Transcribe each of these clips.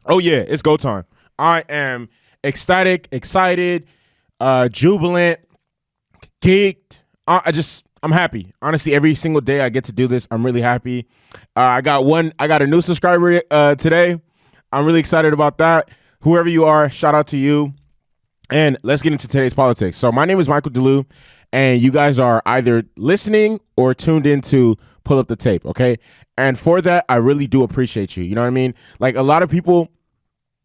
Oh yeah, it's go time. I am ecstatic, excited, jubilant, geeked. I'm happy. Honestly, every single day I get to do this, I'm really happy. I got a new subscriber today. I'm really excited about that. Whoever you are, shout out to you. And let's get into today's politics. So my name is Michael DeLu, and you guys are either listening or tuned into Pull Up the Tape, okay? And for that, I really do appreciate you. You know what I mean? Like a lot of people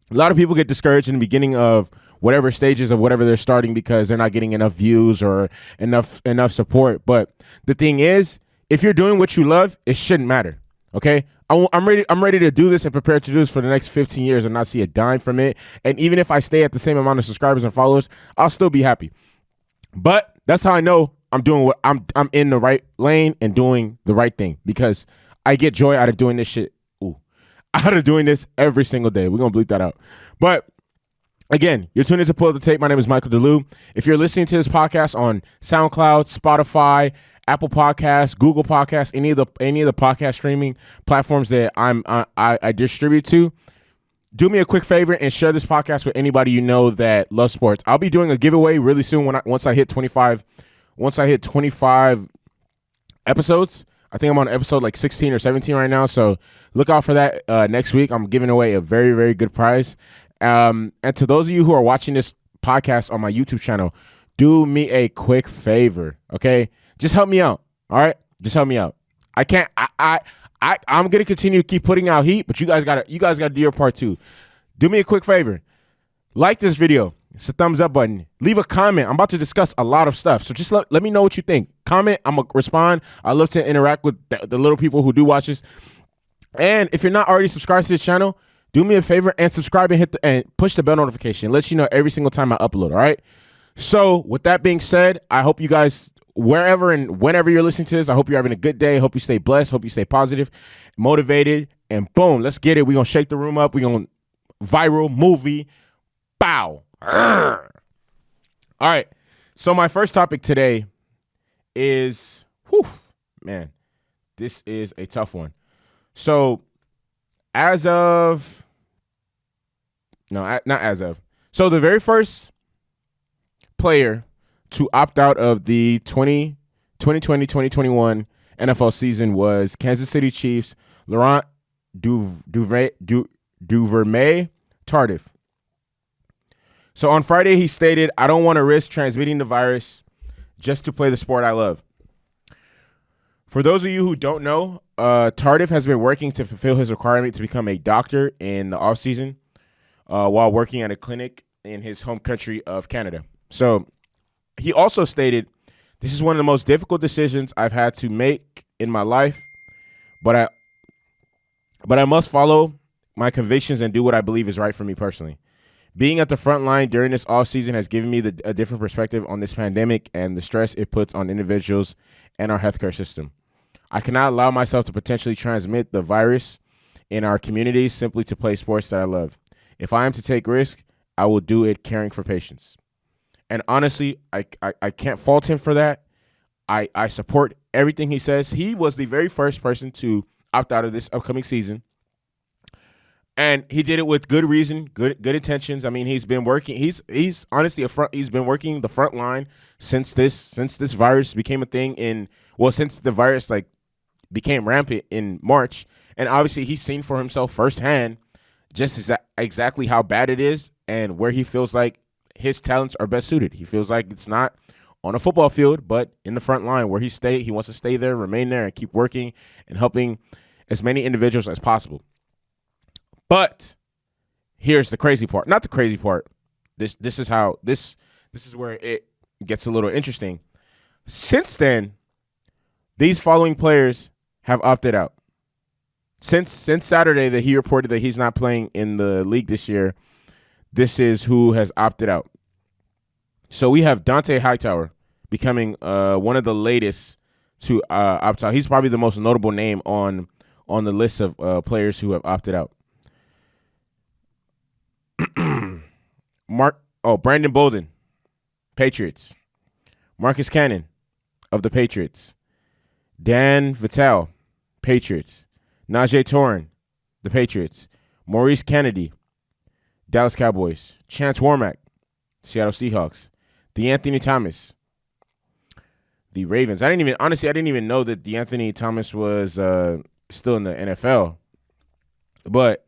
get discouraged in the beginning of whatever stages of whatever they're starting because they're not getting enough views or enough support. But the thing is, if you're doing what you love, it shouldn't matter. Okay, I'm ready to do this and prepare to do this for the next 15 years and not see a dime from it. And even if I stay at the same amount of subscribers and followers, I'll still be happy. But that's how I know I'm doing what I'm in the right lane and doing the right thing, because I get joy out of doing this shit. Out of doing this every single day. We're gonna bleep that out. But again, you're tuning to Pull Up the Tape. My name is Michael DeLu. If you're listening to this podcast on SoundCloud, Spotify, Apple Podcasts, Google Podcasts, any of the podcast streaming platforms that I distribute to, do me a quick favor and share this podcast with anybody you know that loves sports. I'll be doing a giveaway really soon once I hit 25 episodes. I think I'm on episode like 16 or 17 right now, so look out for that next week. I'm giving away a very, very good prize. And to those of you who are watching this podcast on my YouTube channel, do me a quick favor, okay? Just help me out, all right? Just help me out. I'm gonna continue to keep putting out heat, but you guys gotta do your part too. Do me a quick favor. Like this video. It's a thumbs up button. Leave a comment. I'm about to discuss a lot of stuff, so just let me know what you think. Comment. I'm going to respond. I love to interact with the little people who do watch this. And if you're not already subscribed to this channel, do me a favor and subscribe and push the bell notification. It lets you know every single time I upload, all right? So with that being said, I hope you guys, wherever and whenever you're listening to this, I hope you're having a good day. Hope you stay blessed. Hope you stay positive, motivated, and boom, let's get it. We're going to shake the room up. We're going to viral movie. Bow. All right. So my first topic today is, man, this is a tough one. So so the very first player to opt out of the 2020-2021 NFL season was Kansas City Chiefs Laurent Duvernay Tardif. So on Friday, he stated, "I don't want to risk transmitting the virus just to play the sport I love." For those of you who don't know, Tardif has been working to fulfill his requirement to become a doctor in the offseason while working at a clinic in his home country of Canada. So he also stated, "This is one of the most difficult decisions I've had to make in my life, but I must follow my convictions and do what I believe is right for me personally. Being at the front line during this offseason has given me a different perspective on this pandemic and the stress it puts on individuals and our healthcare system. I cannot allow myself to potentially transmit the virus in our communities simply to play sports that I love. If I am to take risk, I will do it caring for patients." And honestly, I can't fault him for that. I support everything he says. He was the very first person to opt out of this upcoming season. And he did it with good reason, good intentions. I mean, he's been working. He's honestly he's been working the front line since this virus became a thing since the virus became rampant in March. And obviously, he's seen for himself firsthand just exactly how bad it is and where he feels like his talents are best suited. He feels like it's not on a football field, but in the front line where he wants to stay there, remain there, and keep working and helping as many individuals as possible. But here's the crazy part. Not the crazy part. This is where it gets a little interesting. Since then, these following players have opted out. Since Saturday that he reported that he's not playing in the league this year, this is who has opted out. So we have Dante Hightower becoming one of the latest to opt out. He's probably the most notable name on the list of players who have opted out. Brandon Bolden, Patriots. Marcus Cannon of the Patriots. Dan Vitale, Patriots. Najee Torin, the Patriots. Maurice Kennedy, Dallas Cowboys. Chance Warmack, Seattle Seahawks. DeAnthony Thomas, the Ravens. I didn't even know that DeAnthony Thomas was still in the NFL. But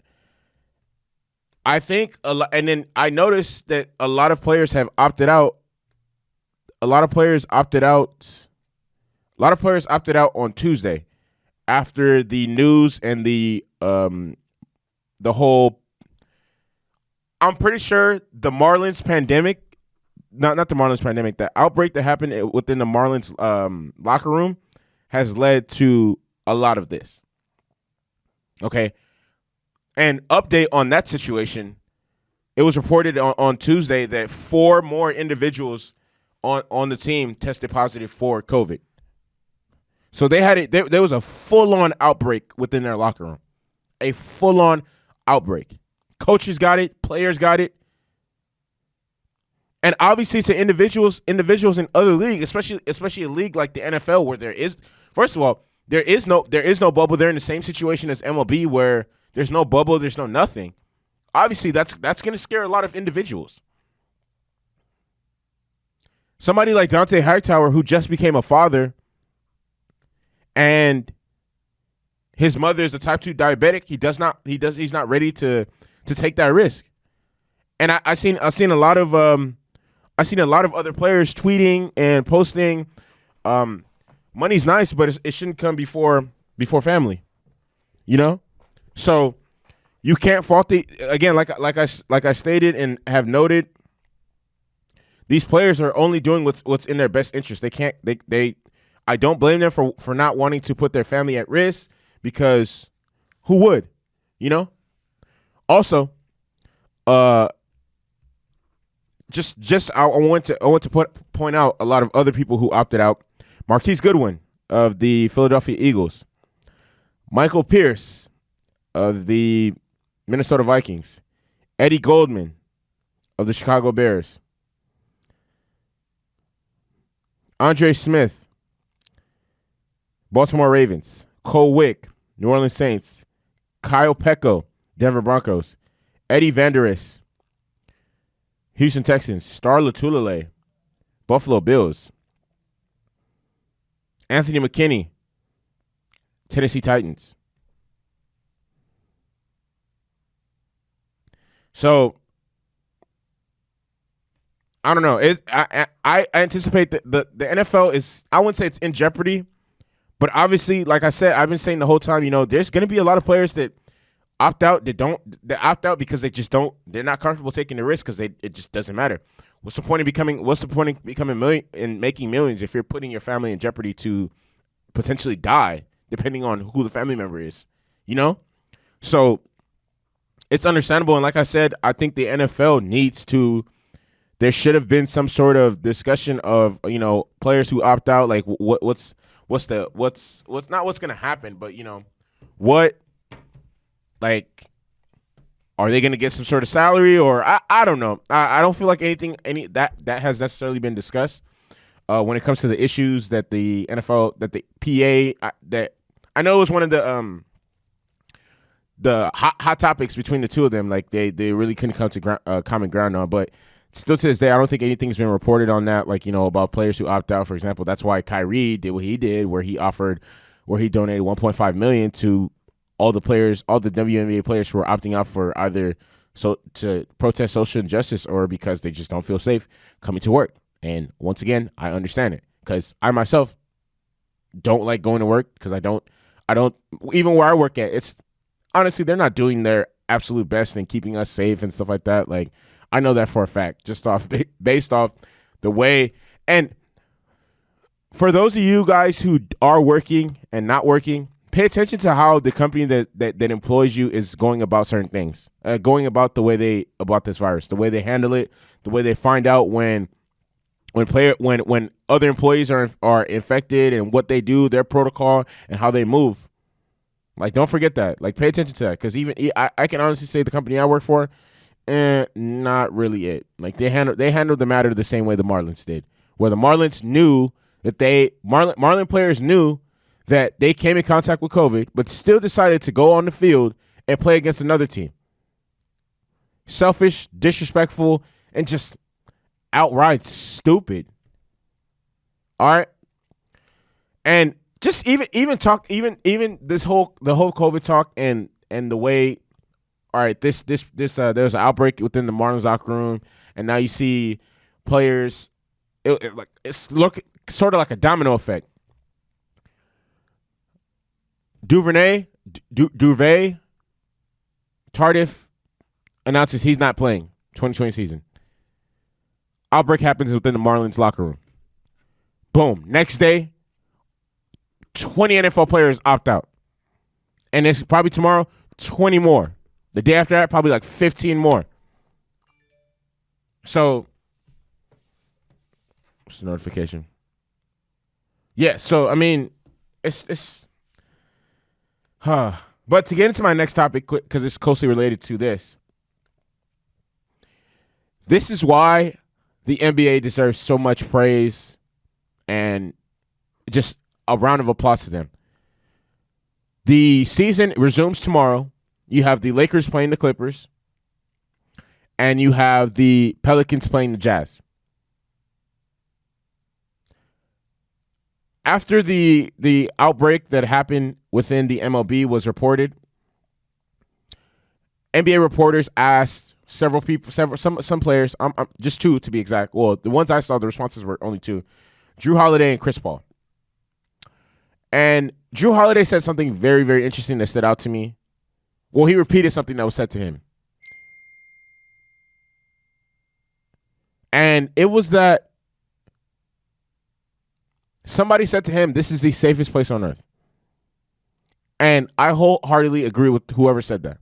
I think and then I noticed that a lot of players have opted out. A lot of players opted out on Tuesday after the news and the whole. I'm pretty sure the Marlins pandemic, not the Marlins pandemic, the outbreak that happened within the Marlins locker room has led to a lot of this. Okay. And update on that situation, it was reported on Tuesday that 4 more individuals on the team tested positive for COVID. So they had it. There was a full-on outbreak within their locker room, a full-on outbreak. Coaches got it, players got it, and obviously to individuals in other leagues, especially a league like the NFL, where there is, first of all, there is no bubble. They're in the same situation as MLB, where there's no bubble, there's no nothing. Obviously, that's going to scare a lot of individuals. Somebody like Dante Hightower, who just became a father, and his mother is a type 2 diabetic, he's not ready to take that risk. And I've seen a lot of other players tweeting and posting. Money's nice, but it shouldn't come before family. You know, so you can't fault like I stated and have noted. These players are only doing what's in their best interest. I don't blame them for not wanting to put their family at risk, because who would, you know? Also, just I want to point out a lot of other people who opted out. Marquise Goodwin of the Philadelphia Eagles, Michael Pierce of the Minnesota Vikings, Eddie Goldman of the Chicago Bears, Andre Smith, Baltimore Ravens, Cole Wick, New Orleans Saints, Kyle Pecco, Denver Broncos, Eddie Vanderis, Houston Texans, Star Lotulelei, Buffalo Bills, Anthony McKinney, Tennessee Titans. So I don't know. I anticipate that the NFL is, I wouldn't say it's in jeopardy, but obviously, like I said, I've been saying the whole time, you know, there's going to be a lot of players that opt out, that opt out because they're not comfortable taking the risk, because it just doesn't matter. What's the point of becoming and making millions if you're putting your family in jeopardy to potentially die, depending on who the family member is, you know? So it's understandable. And like I said, I think the NFL there should have been some sort of discussion of, you know, players who opt out, like what's not what's going to happen, but, you know, are they going to get some sort of salary, or I don't know. I don't feel like that has necessarily been discussed when it comes to the issues that the NFL, that the PA, that I know it was one of the hot topics between the two of them. Like they really couldn't come to common ground on, but still to this day, I don't think anything's been reported on that. Like, you know, about players who opt out, for example. That's why Kyrie did what he did, where he donated $1.5 million to all the WNBA players who are opting out for either to protest social injustice or because they just don't feel safe coming to work. And once again, I understand it, because I myself don't like going to work, because I don't even where I work at, it's honestly, they're not doing their absolute best in keeping us safe and stuff like that. Like, I know that for a fact, just based off the way. And for those of you guys who are working and not working, pay attention to how the company that employs you is going about certain things, going about about this virus, the way they handle it, the way they find out when other employees are infected, and what they do, their protocol, and how they move. Like, don't forget that. Like, pay attention to that, because even I can honestly say the company I work for, not really it. Like, they handled the matter the same way the Marlins did, where the Marlins knew that Marlin players knew that they came in contact with COVID, but still decided to go on the field and play against another team. selfish, disrespectful, and just outright stupid. All right. And just even the whole COVID talk and the way, all right, there's an outbreak within the Marlins locker room, and now you see players. It's sort of like a domino effect. Duvernay, Tardif announces he's not playing 2020 season. Outbreak happens within the Marlins locker room. Boom. Next day, 20 NFL players opt out. And it's probably tomorrow, 20 more. The day after that, probably like 15 more. So, what's the notification? Yeah, so, I mean, it's But to get into my next topic, because it's closely related to this is why the NBA deserves so much praise and just a round of applause to them. The season resumes tomorrow. You have the Lakers playing the Clippers, and you have the Pelicans playing the Jazz. After the outbreak that happened within the MLB was reported, NBA reporters asked several people, some players, just two to be exact. Well, the ones I saw, the responses were only two: Drew Holiday and Chris Paul. And Drew Holiday said something very, very interesting that stood out to me. Well, he repeated something that was said to him. And it was that somebody said to him, this is the safest place on earth. And I wholeheartedly agree with whoever said that.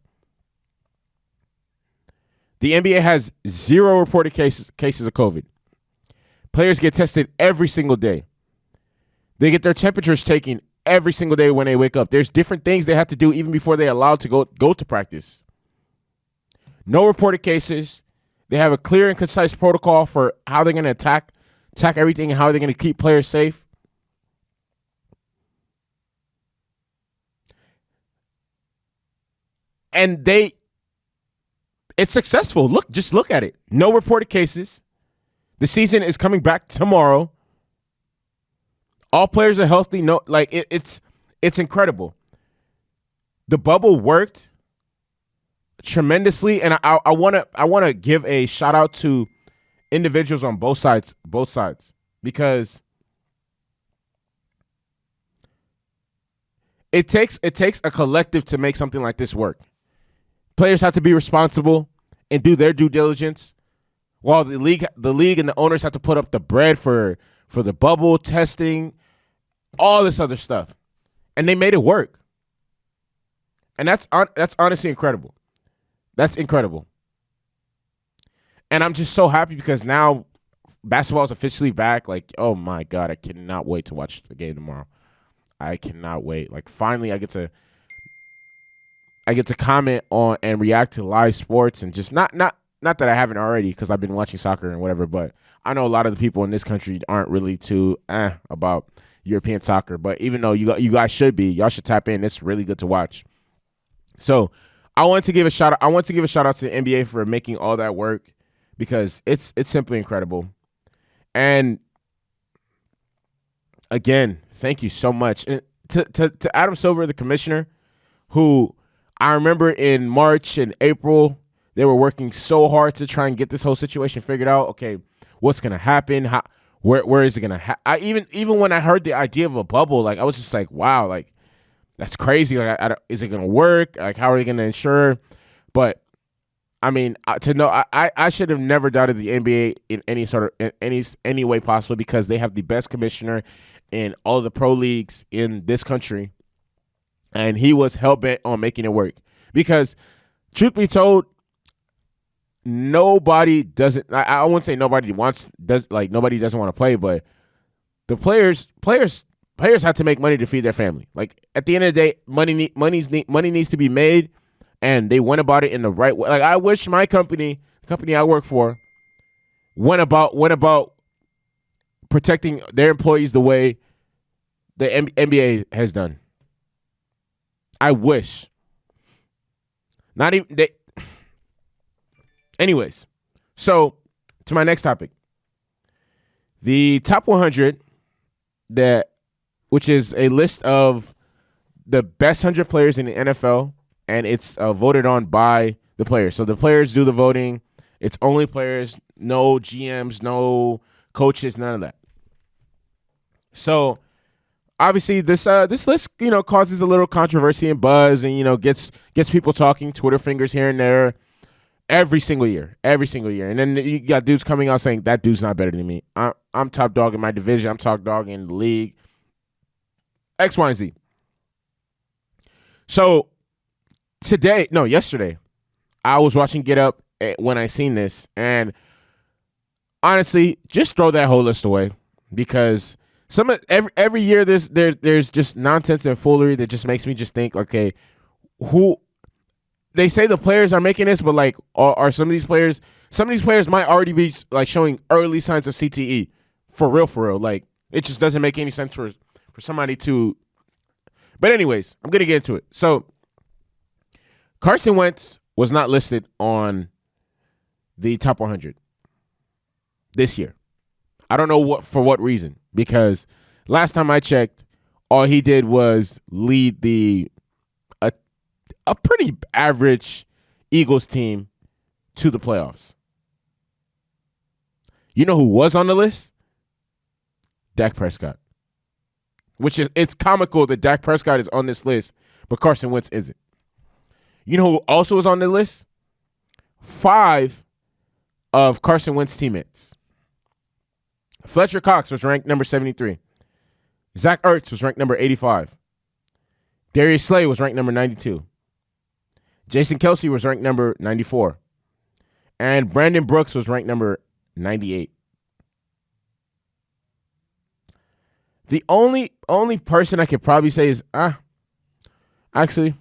The NBA has 0 reported cases of COVID. Players get tested every single day. They get their temperatures taken every single day when they wake up. There's different things they have to do even before they're allowed to go to practice. No reported cases. They have a clear and concise protocol for how they're going to attack everything and how they're going to keep players safe. And it's successful. Just look at it. No reported cases. The season is coming back tomorrow. All players are healthy. No, it's incredible. The bubble worked tremendously, and I want to give a shout out to individuals on both sides, because it takes a collective to make something like this work. Players have to be responsible and do their due diligence, while the league and the owners have to put up the bread for the bubble testing, all this other stuff, and they made it work. And that's honestly incredible. That's incredible. And I'm just so happy because now basketball is officially back. Like, oh my God, I cannot wait to watch the game tomorrow. I cannot wait. Like, finally I get to comment on and react to live sports, and just not that I haven't already, because I've been watching soccer and whatever, but I know a lot of the people in this country aren't really too about European soccer. But even though you guys should be, y'all should tap in. It's really good to watch. So I want to give a shout out to the NBA for making all that work, because it's simply incredible. And again, thank you so much. And to Adam Silver, the commissioner, who I remember in March and April, they were working so hard to try and get this whole situation figured out. Okay, what's going to happen? Where is it going to happen? Even when I heard the idea of a bubble, like, I was just like, wow, like, that's crazy. Like, is it going to work? Like, how are they going to ensure? But I mean, I should have never doubted the NBA in any way possible, because they have the best commissioner in all of the pro leagues in this country, and he was hell-bent on making it work. Because truth be told, nobody doesn't. I wouldn't say nobody doesn't want to play, but the players have to make money to feed their family. Like, at the end of the day, money needs to be made, and they went about it in the right way. Like, I wish my company, the company I work for, went about protecting their employees the way the NBA has done. I wish. Not even they. Anyways, so to my next topic. The top 100, which is a list of the best 100 players in the NFL, and it's voted on by the players. So the players do the voting. It's only players, no GMs, no coaches, none of that. So obviously this list, causes a little controversy and buzz, and gets people talking, Twitter fingers here and there, every single year. And then you got dudes coming out saying that dude's not better than me. I'm top dog in my division. I'm top dog in the league. X, Y, and Z. So yesterday, I was watching Get Up when I seen this, and honestly, just throw that whole list away, because every year there's just nonsense and foolery that just makes me just think, okay, who they say the players are making this, but like, are some of these players might already be like showing early signs of CTE for real. Like, it just doesn't make any sense for somebody to. But anyways, I'm gonna get into it. So Carson Wentz was not listed on the top 100 this year. I don't know for what reason, because last time I checked, all he did was lead a pretty average Eagles team to the playoffs. You know who was on the list? Dak Prescott. It's comical that Dak Prescott is on this list, but Carson Wentz isn't. You know who also was on the list? 5 of Carson Wentz's teammates. Fletcher Cox was ranked number 73. Zach Ertz was ranked number 85. Darius Slay was ranked number 92. Jason Kelce was ranked number 94. And Brandon Brooks was ranked number 98. The only person I could probably say is, actually,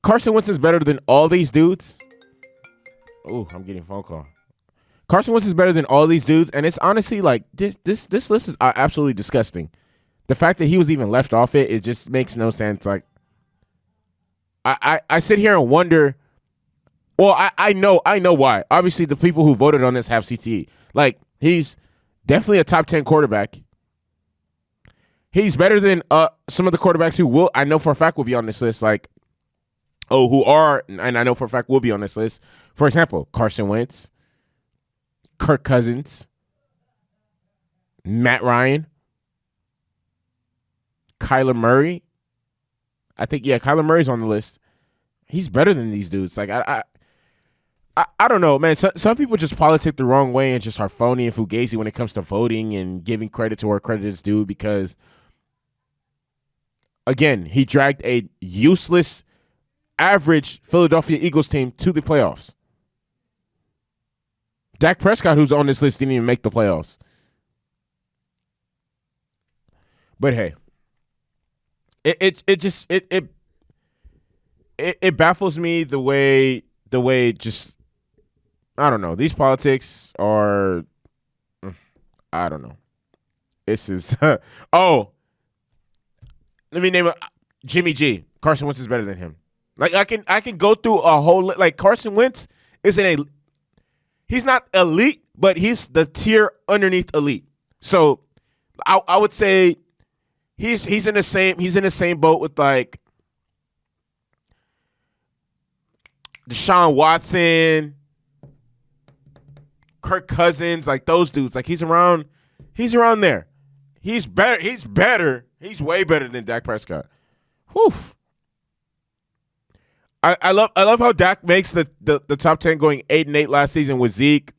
Carson Wentz is better than all these dudes. Oh, I'm getting a phone call. Carson Wentz is better than all these dudes, and it's honestly like this list is absolutely disgusting. The fact that he was even left off it just makes no sense. Like, I sit here and wonder. Well, I know why. Obviously, the people who voted on this have CTE. Like, he's definitely a top 10 quarterback. He's better than some of the quarterbacks who I know for a fact will be on this list. Like, who are, and I know for a fact will be on this list. For example, Carson Wentz, Kirk Cousins, Matt Ryan, Kyler Murray. I think, Kyler Murray's on the list. He's better than these dudes. Like, I don't know, man. Some people just politic the wrong way and just are phony and fugazi when it comes to voting and giving credit to where credit is due, because, again, he dragged a useless, average Philadelphia Eagles team to the playoffs. Dak Prescott, who's on this list, didn't even make the playoffs. But hey, it baffles me the way just, I don't know. These politics are, I don't know. This is, let me name it. Jimmy G. Carson Wentz is better than him. Like, I can go through a whole, like, Carson Wentz he's not elite, but he's the tier underneath elite. So I would say he's in the same boat with, like, Deshaun Watson, Kirk Cousins, like those dudes. Like, he's around there. He's better. He's way better than Dak Prescott. Whew. I love how Dak makes the top 10, going 8-8 last season with Zeke,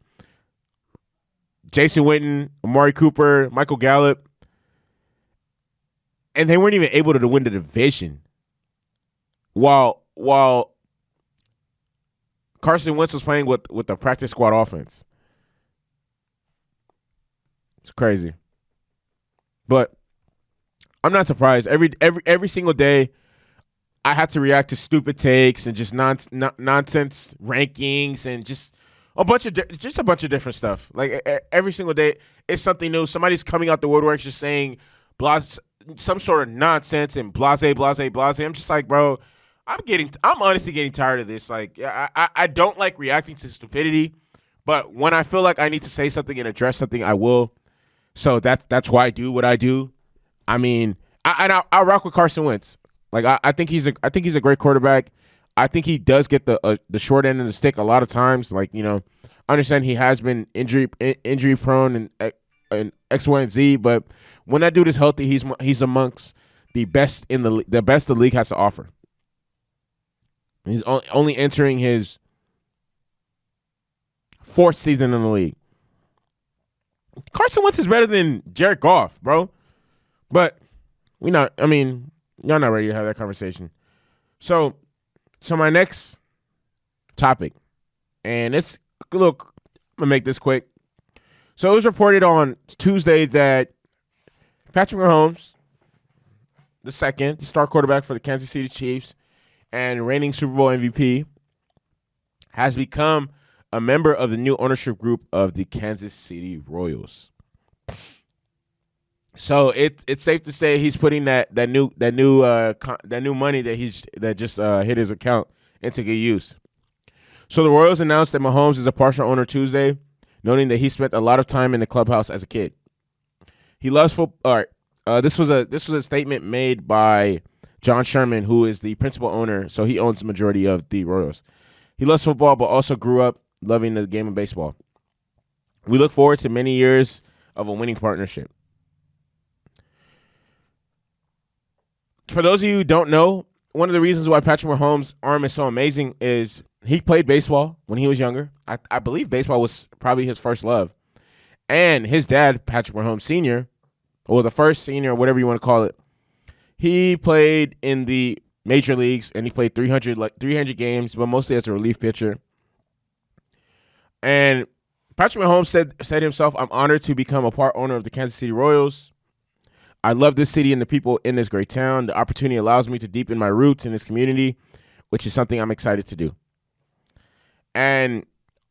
Jason Witten, Amari Cooper, Michael Gallup, and they weren't even able to win the division. While Carson Wentz was playing with the practice squad offense. It's crazy, but I'm not surprised. Every single day, I have to react to stupid takes and just nonsense rankings and just a bunch of different stuff. Like, every single day, it's something new. Somebody's coming out the woodworks just saying some sort of nonsense and blase. I'm just like, bro, I'm honestly getting tired of this. Like, I don't like reacting to stupidity, but when I feel like I need to say something and address something, I will. So that's why I do what I do. I mean, I rock with Carson Wentz. Like, I think he's a great quarterback. I think he does get the short end of the stick a lot of times. Like, I understand he has been injury prone and X, Y, and Z, but when that dude is healthy, he's amongst the best the best the league has to offer. He's only entering his fourth season in the league. Carson Wentz is better than Jared Goff, bro. But y'all not ready to have that conversation. So my next topic, and I'm gonna make this quick. So it was reported on Tuesday that Patrick Mahomes, the star quarterback for the Kansas City Chiefs and reigning Super Bowl MVP, has become a member of the new ownership group of the Kansas City Royals. So it's safe to say he's putting that new money that just hit his account into good use. So the Royals announced that Mahomes is a partial owner Tuesday, noting that he spent a lot of time in the clubhouse as a kid. He loves football. This was a statement made by John Sherman, who is the principal owner, so he owns the majority of the Royals. He loves football, but also grew up loving the game of baseball. We look forward to many years of a winning partnership. For those of you who don't know, one of the reasons why Patrick Mahomes' arm is so amazing is he played baseball when he was younger. I believe baseball was probably his first love. And his dad, Patrick Mahomes Sr., or the first senior, or whatever you want to call it, he played in the major leagues, and he played 300 games, but mostly as a relief pitcher. And Patrick Mahomes said himself, "I'm honored to become a part owner of the Kansas City Royals. I love this city and the people in this great town. The opportunity allows me to deepen my roots in this community, which is something I'm excited to do." And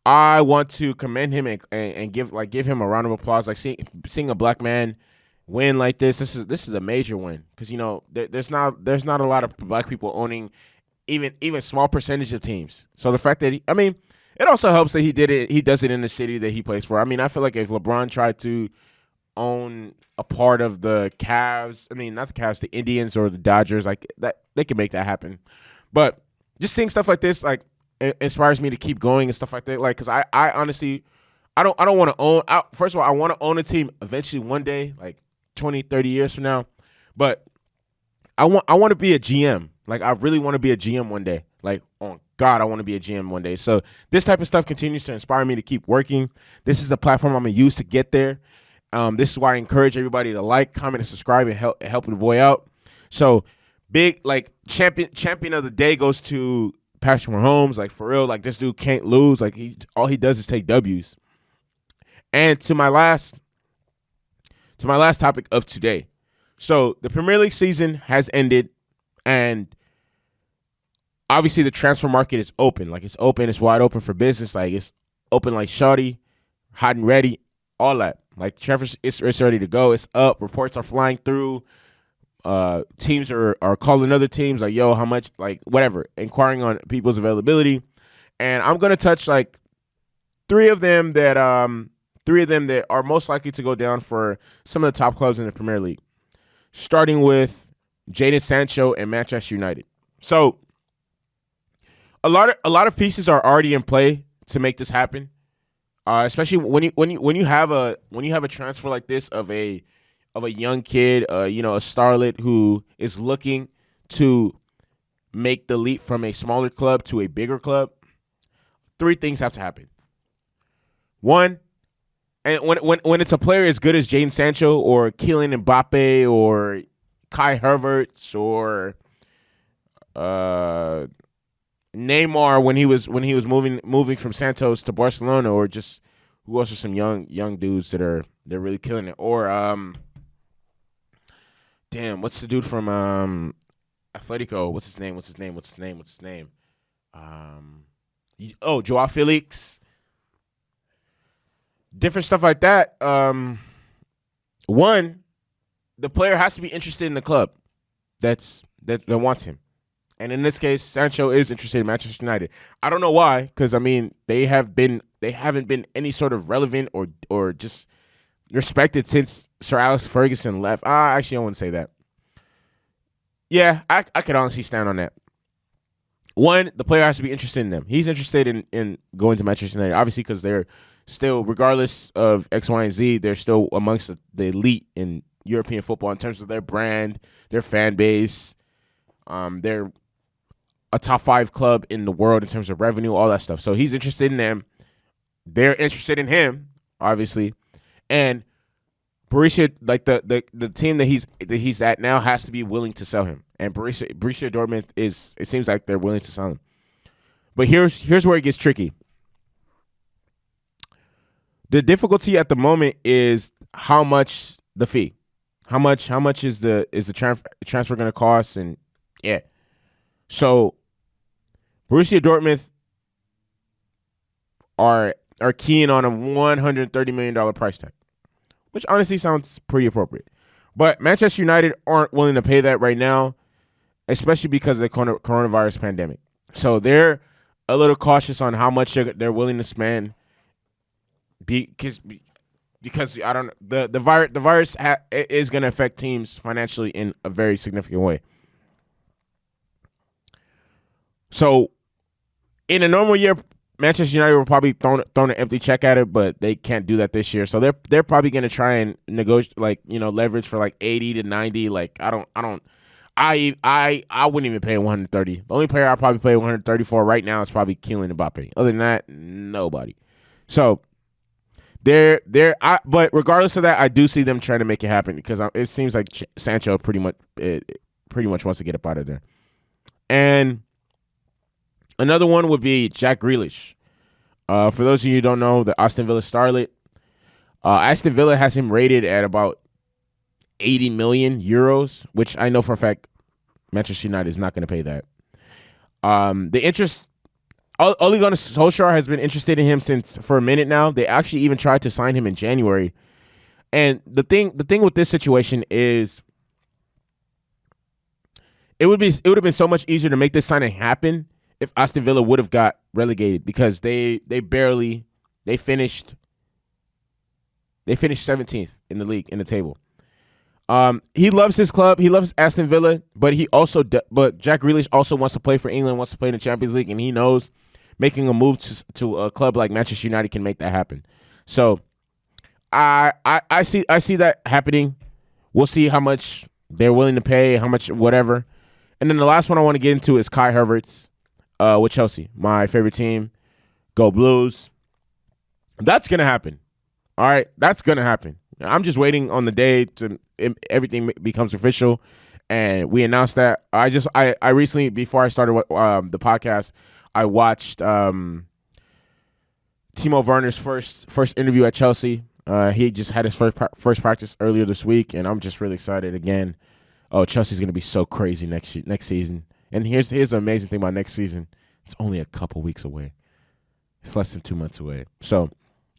I want to commend him and give him a round of applause. Like seeing a black man win like this is a major win, because there's not a lot of black people owning even small percentage of teams. So the fact that it also helps that he does it in the city that he plays for. I mean, I feel like if LeBron tried to own a part of the Cavs, not the Cavs, the Indians or the Dodgers, like that, they can make that happen. But just seeing stuff like this, like, it inspires me to keep going and stuff like that. Like, because I honestly, I don't want to own. First of all, I want to own a team eventually one day, like 20, 30 years from now. But I want to be a GM. Like, I really want to be a GM one day. Like, oh God, I want to be a GM one day. So this type of stuff continues to inspire me to keep working. This is the platform I'm going to use to get there. This is why I encourage everybody to like, comment, and subscribe and help the boy out. So big, like, champion of the day goes to Patrick Mahomes. Like, for real, like, this dude can't lose. Like, all he does is take W's. And to my last topic of today. So the Premier League season has ended, and obviously the transfer market is open. Like, it's open, it's wide open for business. Like, it's open like shawty, hot and ready, all that. Like, transfers, it's ready to go. It's up. Reports are flying through. Teams are calling other teams like, yo, how much, like, whatever, inquiring on people's availability. And I'm gonna touch like three of them that are most likely to go down for some of the top clubs in the Premier League, starting with Jadon Sancho and Manchester United. So a lot of pieces are already in play to make this happen. Especially when you have a transfer like this of a young kid, a starlet who is looking to make the leap from a smaller club to a bigger club. Three things have to happen. One, and when it's a player as good as Jadon Sancho or Kylian Mbappe or Kai Havertz or Neymar when he was moving from Santos to Barcelona, or just who else are some young dudes they're really killing it, or what's the dude from Atletico? What's his name? Joao Felix. Different stuff like that. One, the player has to be interested in the club that wants him. And in this case, Sancho is interested in Manchester United. I don't know why, because I mean they haven't been any sort of relevant or just respected since Sir Alex Ferguson left. Actually, I wouldn't say that. Yeah, I could honestly stand on that. One, the player has to be interested in them. He's interested in going to Manchester United, obviously, because they're still, regardless of X, Y, and Z, they're still amongst the elite in European football in terms of their brand, their fan base. They're a top 5 club in the world in terms of revenue, all that stuff. So he's interested in them. They're interested in him, obviously. And Borussia, like the team that he's at now, has to be willing to sell him. And Borussia Dortmund it seems like they're willing to sell him. But here's where it gets tricky. The difficulty at the moment is how much the fee. How much is the transfer going to cost? And yeah. So Borussia Dortmund are keying on a $130 million price tag, which honestly sounds pretty appropriate. But Manchester United aren't willing to pay that right now, especially because of the coronavirus pandemic. So they're a little cautious on how much they're willing to spend because I don't know, the virus is going to affect teams financially in a very significant way. So in a normal year, Manchester United will probably throw an empty check at it, but they can't do that this year. So they're probably going to try and negotiate, leverage for 80 to 90. I wouldn't even pay 130. The only player I'll probably pay 130 for right now is probably Kylian Mbappe. Other than that, nobody. So but regardless of that, I do see them trying to make it happen because it seems like Sancho pretty much wants to get up out of there. And another one would be Jack Grealish. For those of you who don't know, the Aston Villa starlet. Aston Villa has him rated at about 80 million euros, which I know for a fact Manchester United is not going to pay that. The interest, Ole Gunnar Solskjaer has been interested in him for a minute now. They actually even tried to sign him in January. And the thing with this situation is it would have been so much easier to make this signing happen if Aston Villa would have got relegated, because they finished 17th in the league, in the table. He loves his club. He loves Aston Villa, but Jack Grealish also wants to play for England, wants to play in the Champions League, and he knows making a move to a club like Manchester United can make that happen. So I see that happening. We'll see how much they're willing to pay, how much whatever. And then the last one I want to get into is Kai Havertz with Chelsea, my favorite team. Go Blues. That's going to happen. All right, that's going to happen. I'm just waiting on the day to everything becomes official, and we announced that. I recently, before I started the podcast, I watched Timo Werner's first interview at Chelsea. He just had his first practice earlier this week, and I'm just really excited again. Oh, Chelsea's going to be so crazy next season. And here's the amazing thing about next season. It's only a couple weeks away. It's less than 2 months away. So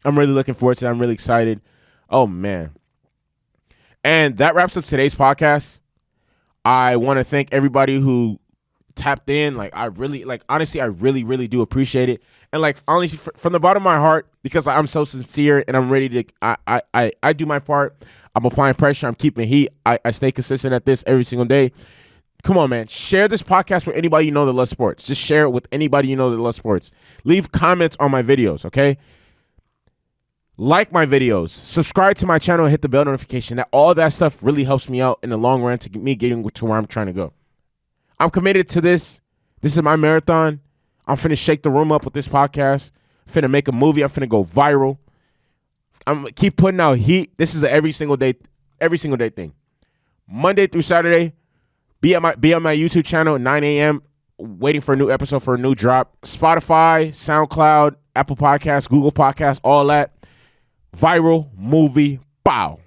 I'm really looking forward to that. I'm really excited. Oh, man. And that wraps up today's podcast. I want to thank everybody who tapped in. Honestly, I really, really do appreciate it. And honestly, from the bottom of my heart, because I'm so sincere and I'm ready to, I do my part. I'm applying pressure. I'm keeping heat. I stay consistent at this every single day. Come on, man. Share this podcast with anybody you know that loves sports. Just share it with anybody you know that loves sports. Leave comments on my videos, okay? Like my videos. Subscribe to my channel and hit the bell notification. All that stuff really helps me out in the long run to me getting to where I'm trying to go. I'm committed to this. This is my marathon. I'm finna shake the room up with this podcast. I'm finna make a movie. I'm finna go viral. I'm gonna keep putting out heat. This is an every single day thing. Monday through Saturday. Be on my YouTube channel at 9 a.m. waiting for a new episode for a new drop. Spotify, SoundCloud, Apple Podcasts, Google Podcasts, all that. Viral movie. Bow.